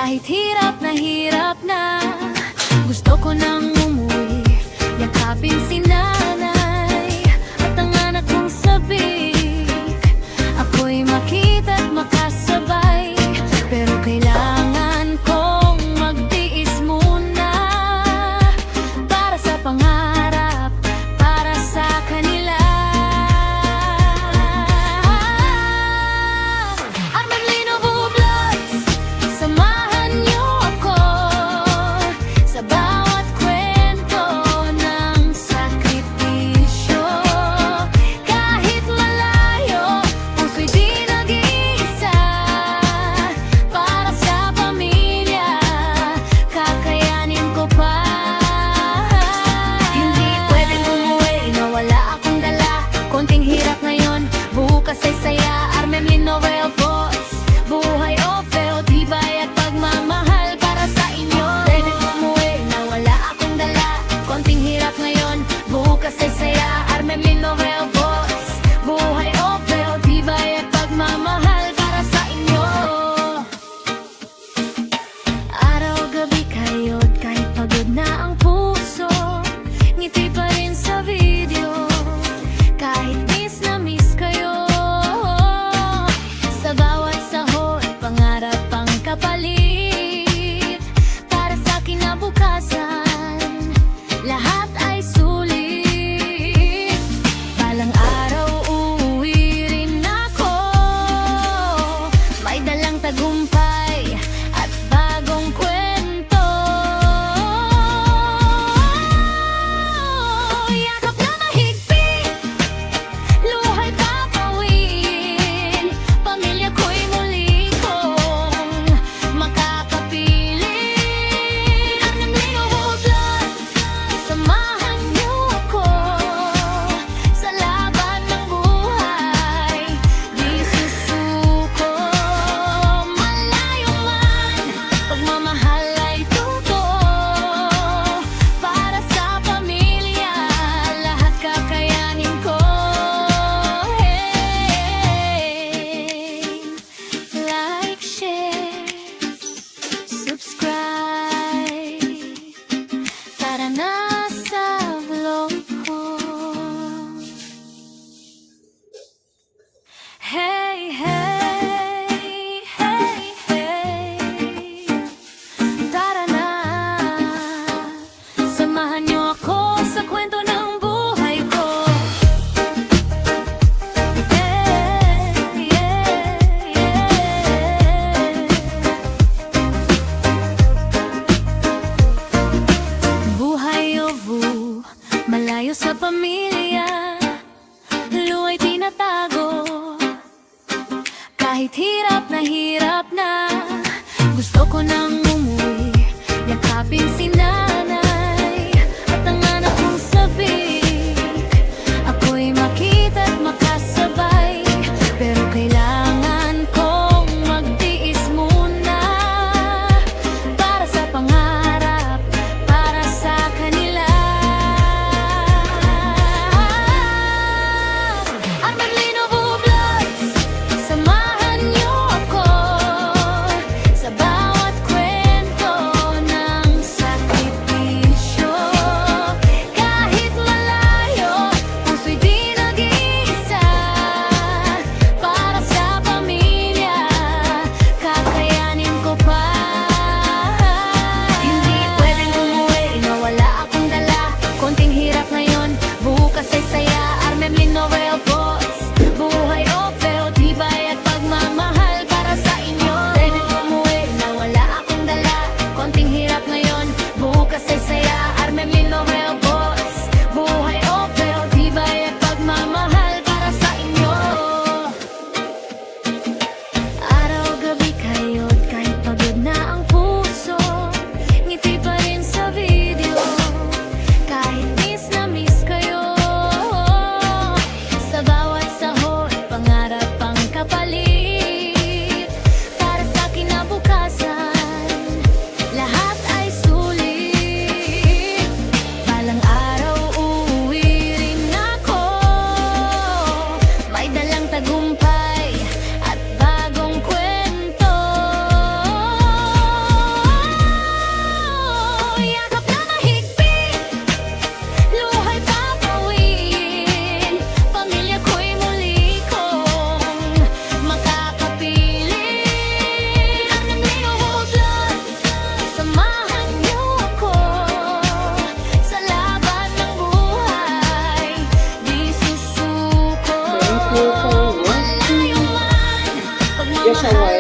Kahit hirap na gusto ko nang umuwi, yakapin si nanay at ang anak kong sabik. Ako'y makita't makasabay, pero kailangan kong magtiis muna para sa pangarap, para sa kanila. Armanlino Vlogs, samahan niyo ako sa bawat kwento ng sakripisyo. Kahit malayo, puso'y di nag-iisa. Para sa pamilya, kakayanin ko pa. Hindi pwedeng umuwi na wala akong dala. Konting hirap ngayon, bukas ay saya. Armanlino Voice, buhay o feo, tibay at pagmamahal para sa inyo. Pwedeng umuwi na wala akong dala. Konting hirap ngayon, bukas ay saya. Armanlino Voice, buhay o feo, tibay at pagmamahal para sa inyo. Araw-gabi kayo't kahit pagod na ang puso, ngiti pa rin sa video. Kahit miss na miss kayo, sa bawat sahod, pangarap ang kapalit. Para sa kinabukasan, lahat ay sulit. Balang araw uuwi rin ako, may dalang tagumpay at bagong kwento. Yakap na mahigpit, luhay papawin. Pamilya ko'y muli kong makakapiling. Armanlino Vlogs, samahan niyo ako sa laban ng buhay. Di susuko, malayo man, pagmamahal ay totoo. Para sa pamilya, lahat kakayanin ko. Hey, like, share, subscribe. Tara na sa vlog ko. Hey, hey, hey, hey. Tara na, samahan niyo ako sa kwento ng buhay ko. Yeah, yeah, yeah. Buhay o vu, malayo sa pamilya, luwa'y tinatago. Kahit hirap na gusto ko nang umuwi, yakapin si nanay at ang anak kong sabik. Ako'y makita't makasabay, pero kailangan kong magtiis muna para sa pangarap, para sa kanila. Armanlino Vlogs, samahan niyo ako sa bawat kwento siya pagmamahal